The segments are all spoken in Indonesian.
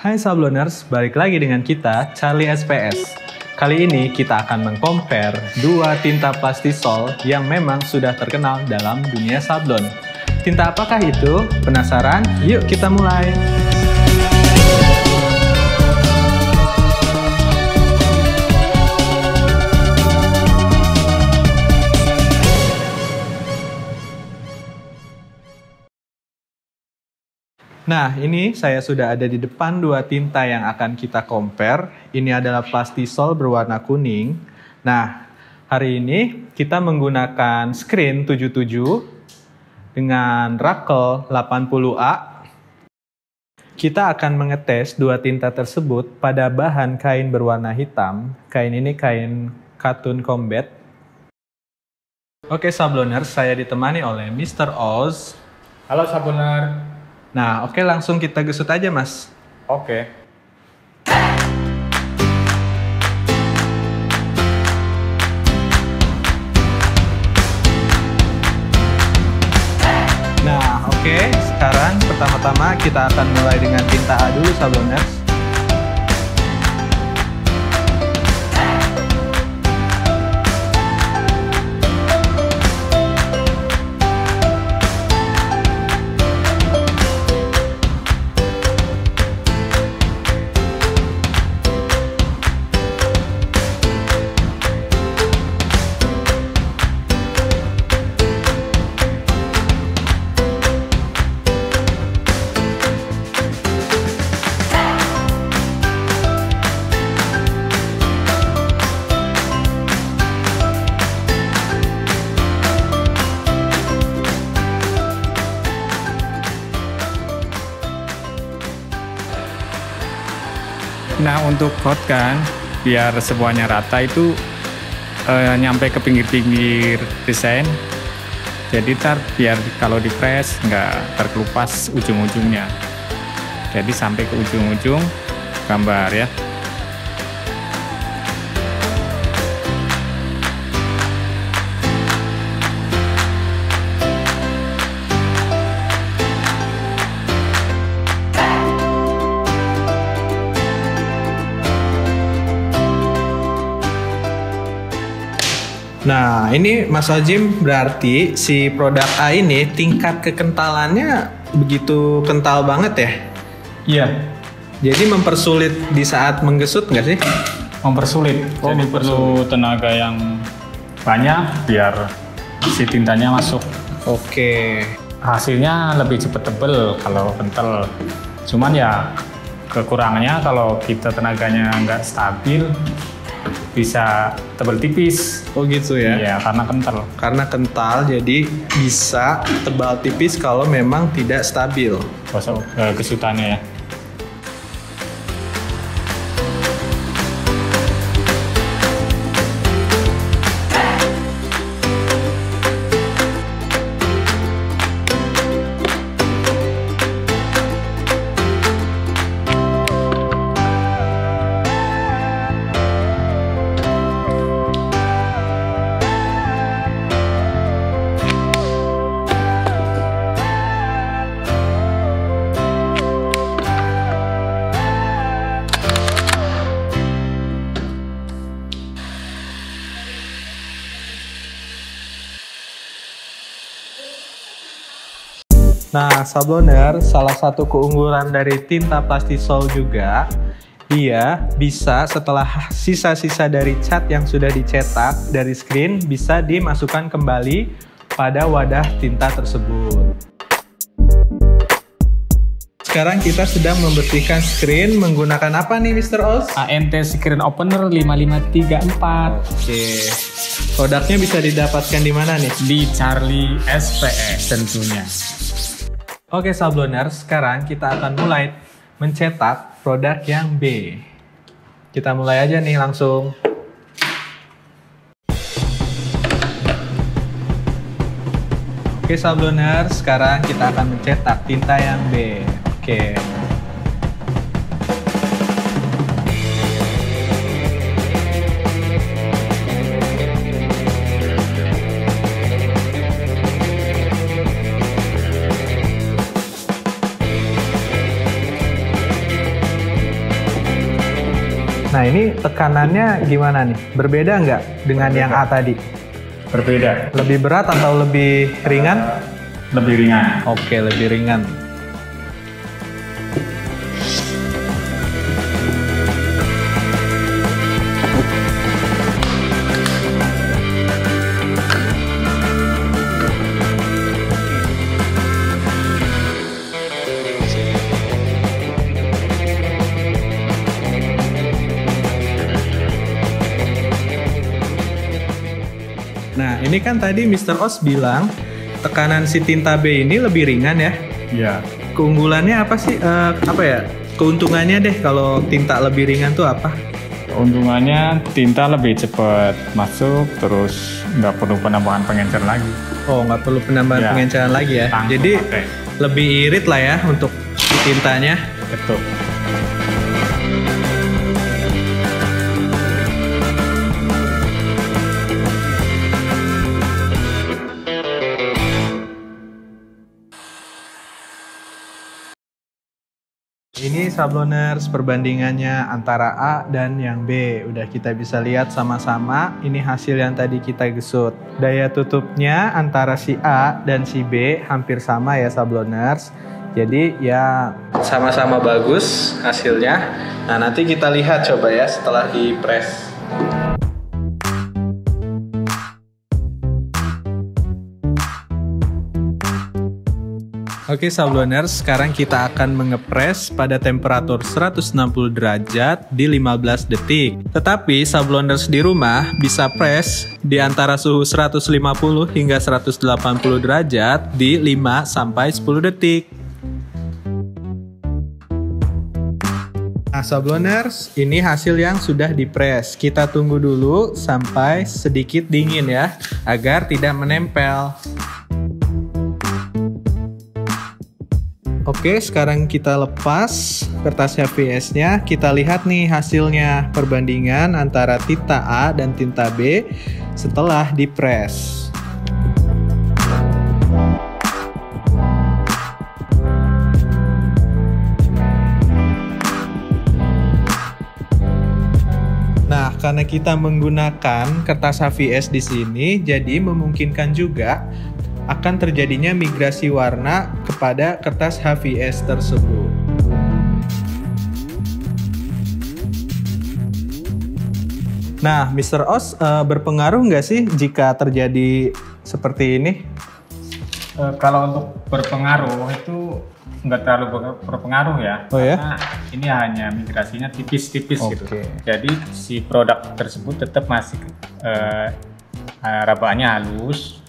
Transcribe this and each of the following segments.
Hai Sabloners, balik lagi dengan kita, Charlie SPS. Kali ini kita akan meng-compare dua tinta Plastisol yang memang sudah terkenal dalam dunia sablon. Tinta apakah itu? Penasaran? Yuk kita mulai! Nah, ini saya sudah ada di depan dua tinta yang akan kita compare. Ini adalah Plastisol berwarna kuning. Nah, hari ini kita menggunakan screen 77 dengan Rakel 80A. Kita akan mengetes dua tinta tersebut pada bahan kain berwarna hitam. Kain ini kain katun combat. Oke Sabloners, saya ditemani oleh Mr. Oz. Halo Sabloner. Nah, oke langsung kita gesut aja, Mas. Oke. Nah, oke. Sekarang pertama-tama kita akan mulai dengan tinta A dulu, Sabloners. Nah, untuk coat kan, biar semuanya rata itu nyampe ke pinggir-pinggir desain. Jadi biar kalau di press nggak terkelupas ujung-ujungnya. Jadi sampai ke ujung-ujung gambar ya. Nah, ini Mas Ojim berarti si produk A ini tingkat kekentalannya begitu kental banget ya? Iya. Jadi mempersulit di saat menggesut nggak sih? Mempersulit. Jadi perlu tenaga yang banyak biar si tintanya masuk. Oke. Hasilnya lebih cepat tebel kalau kental. Cuman ya kekurangannya kalau kita tenaganya nggak stabil bisa tebel tipis. Oh gitu ya? Iya, karena kental. Karena kental jadi bisa tebal tipis kalau memang tidak stabil. Kesutannya ya. Nah, Sabloner, salah satu keunggulan dari tinta Plastisol juga, dia bisa setelah sisa-sisa dari cat yang sudah dicetak dari screen bisa dimasukkan kembali pada wadah tinta tersebut. Sekarang kita sedang membersihkan screen menggunakan apa nih Mr. Oz? ANT Screen Opener 5534. Oke. Produknya bisa didapatkan di mana nih? Di Charlie SPS tentunya. Oke Sabloners, sekarang kita akan mulai mencetak produk yang B. Kita mulai aja nih langsung. Oke Sabloners, sekarang kita akan mencetak tinta yang B. Oke. Nah ini tekanannya gimana nih? Berbeda nggak dengan yang A tadi? Berbeda. Lebih berat atau lebih ringan? Lebih ringan. Oke, lebih ringan. Nah, ini kan tadi Mr. Os bilang tekanan si tinta B ini lebih ringan ya. Iya. Keunggulannya apa sih? Apa ya? Keuntungannya deh kalau tinta lebih ringan tuh apa? Keuntungannya tinta lebih cepat masuk, terus nggak perlu penambahan pengencer lagi. Oh, nggak perlu penambahan Ya, pengenceran lagi ya. langsung Jadi pakai. lebih irit lah ya untuk si tintanya. Betul. Ini sabloners perbandingannya antara A dan yang B. Udah kita bisa lihat sama-sama. Ini hasil yang tadi kita gesut. Daya tutupnya antara si A dan si B hampir sama ya sabloners. Jadi ya sama-sama bagus hasilnya. Nah nanti kita lihat coba ya setelah di press. Oke sabloners, sekarang kita akan mengepres pada temperatur 160 derajat di 15 detik. Tetapi sabloners di rumah bisa press di antara suhu 150 hingga 180 derajat di 5-10 detik. Nah sabloners, ini hasil yang sudah dipres. Kita tunggu dulu sampai sedikit dingin ya, agar tidak menempel. Oke, sekarang kita lepas kertas HVS-nya. Kita lihat nih hasilnya, perbandingan antara tinta A dan tinta B setelah dipres. Nah, karena kita menggunakan kertas HVS di sini, jadi memungkinkan juga akan terjadinya migrasi warna kepada kertas HVS tersebut. Nah, Mr. Os, berpengaruh nggak sih jika terjadi seperti ini? Kalau untuk berpengaruh itu nggak terlalu berpengaruh ya. Oh ya? Karena ini hanya migrasinya tipis-tipis gitu. Oke. Jadi si produk tersebut tetap masih rabaannya halus.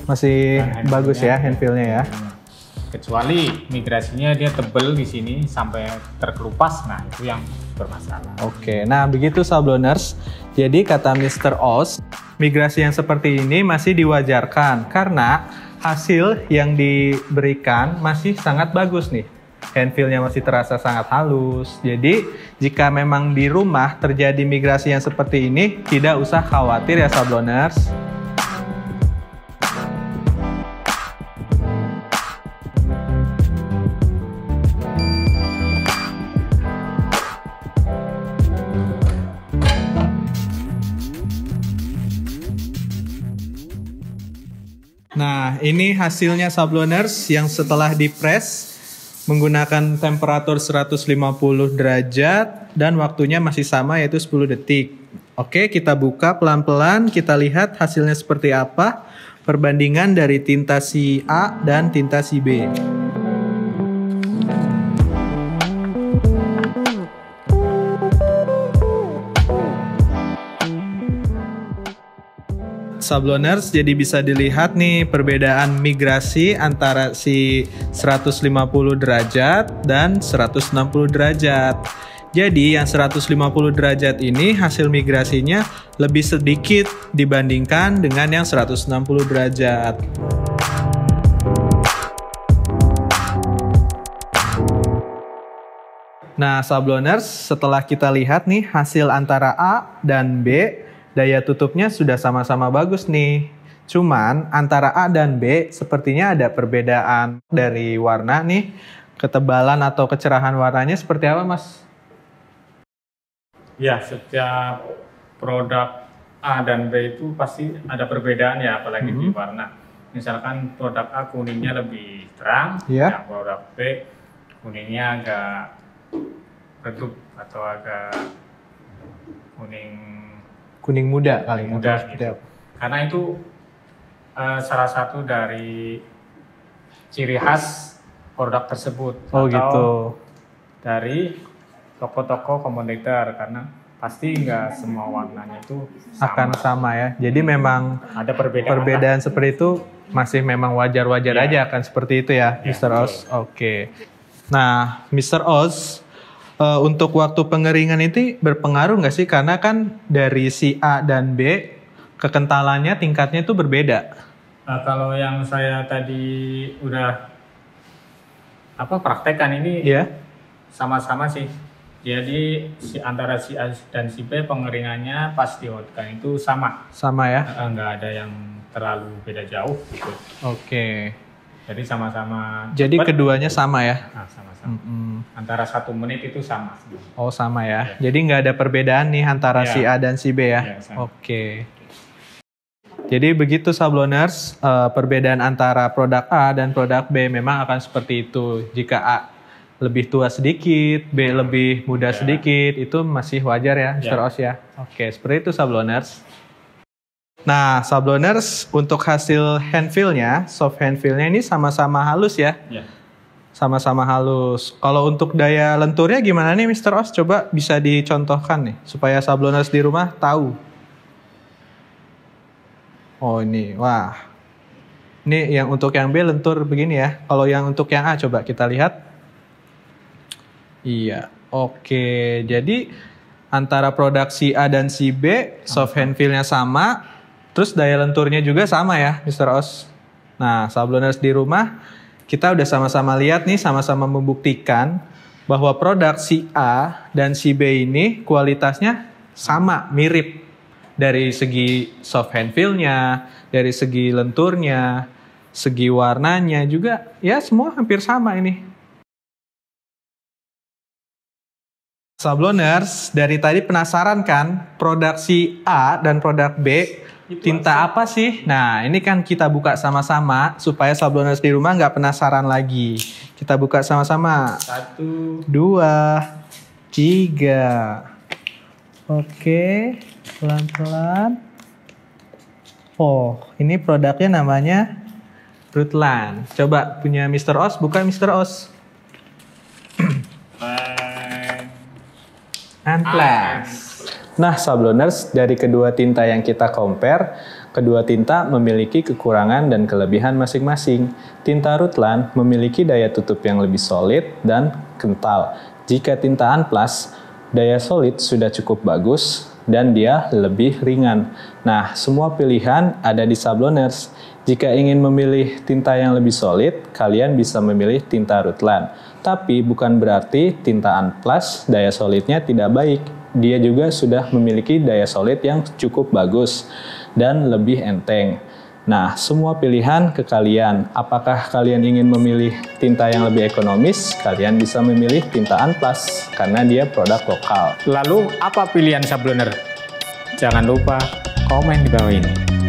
Masih Nah, bagus ya handfeel-nya. handfeel-nya ya. Kecuali migrasinya dia tebel di sini sampai terkelupas, nah itu yang bermasalah. Oke, nah begitu sabloners. Jadi kata Mr. Os, migrasi yang seperti ini masih diwajarkan karena hasil yang diberikan masih sangat bagus nih. Handfeel-nya masih terasa sangat halus. Jadi jika memang di rumah terjadi migrasi yang seperti ini, tidak usah khawatir ya sabloners. Nah, ini hasilnya sabloners yang setelah dipres menggunakan temperatur 150 derajat dan waktunya masih sama yaitu 10 detik. Oke, kita buka pelan-pelan, kita lihat hasilnya seperti apa. Perbandingan dari tinta si A dan tinta si B. Sabloners, jadi bisa dilihat nih perbedaan migrasi antara si 150 derajat dan 160 derajat. Jadi yang 150 derajat ini hasil migrasinya lebih sedikit dibandingkan dengan yang 160 derajat. Nah sabloners, setelah kita lihat nih hasil antara A dan B, daya tutupnya sudah sama-sama bagus nih. Cuman antara A dan B sepertinya ada perbedaan dari warna nih. Ketebalan atau kecerahan warnanya seperti apa mas? Ya, setiap produk A dan B itu pasti ada perbedaan ya, apalagi di warna. Misalkan produk A kuningnya lebih terang, Ya. produk B kuningnya agak redup atau agak Kuning muda kali muda atau seperti gitu. apa? Karena itu salah satu dari ciri khas produk tersebut Oh atau gitu. dari toko-toko komoditer, karena pasti nggak semua warnanya itu Akan sama ya. Jadi memang ada perbedaan. perbedaan seperti itu masih memang wajar-wajar Ya. aja akan seperti itu ya, Ya, Mr. Oz. betul. Oke. Nah, Mr. Oz, untuk waktu pengeringan itu berpengaruh nggak sih? Karena kan dari si A dan B, kekentalannya tingkatnya itu berbeda. Kalau yang saya tadi udah praktekkan ini Iya. sama-sama sih. Jadi antara si A dan si B pengeringannya pas diotkan itu sama. Sama ya? Nggak ada yang terlalu beda jauh gitu. Oke. Jadi sama-sama Jadi cepet. keduanya sama ya? Nah, sama-sama. Mm-mm. Antara 1 menit itu sama. Oh sama ya? Jadi nggak ada perbedaan nih antara Ya. si A dan si B ya? Ya, sama. Oke. Jadi begitu Sabloners, perbedaan antara produk A dan produk B memang akan seperti itu. Jika A lebih tua sedikit, B lebih muda sedikit, itu masih wajar ya, Mr. Oz ya. Oke, seperti itu Sabloners. Nah, Sabloners untuk hasil handfeel-nya, soft handfeel-nya ini sama-sama halus ya. Ya. Sama-sama halus. Kalau untuk daya lenturnya gimana nih Mr. Oz? Coba bisa dicontohkan nih, supaya Sabloners di rumah tahu. Oh ini, wah. Ini yang untuk yang B lentur begini ya. Kalau yang untuk yang A coba kita lihat. Iya, oke. Jadi antara produk si A dan si B, soft handfeel-nya sama, terus daya lenturnya juga sama ya, Mr. Oz. Nah, Sabloners di rumah, kita udah sama-sama lihat nih, sama-sama membuktikan bahwa produk si A dan si B ini kualitasnya sama, mirip. Dari segi soft handfeel-nya, dari segi lenturnya, segi warnanya juga, ya semua hampir sama ini. Sabloners, dari tadi penasaran kan produk si A dan produk B tinta apa sih? Nah, ini kan kita buka sama-sama supaya Sabloners di rumah nggak penasaran lagi. Kita buka sama-sama. 1, 2, 3. Oke, pelan-pelan. Oh, ini produknya namanya Rutland. Coba punya Mr. Oz, buka Mr. Oz. Plus. Nah, Sabloners, dari kedua tinta yang kita compare, kedua tinta memiliki kekurangan dan kelebihan masing-masing. Tinta Rutland memiliki daya tutup yang lebih solid dan kental. Jika tinta Plus, daya solid sudah cukup bagus dan dia lebih ringan. Nah, semua pilihan ada di Sabloners. Jika ingin memilih tinta yang lebih solid, kalian bisa memilih tinta Rutland. Tapi bukan berarti tinta Plus daya solidnya tidak baik. Dia juga sudah memiliki daya solid yang cukup bagus dan lebih enteng. Nah, semua pilihan ke kalian. Apakah kalian ingin memilih tinta yang lebih ekonomis? Kalian bisa memilih tinta Plus karena dia produk lokal. Lalu apa pilihan Sabloner? Jangan lupa komen di bawah ini.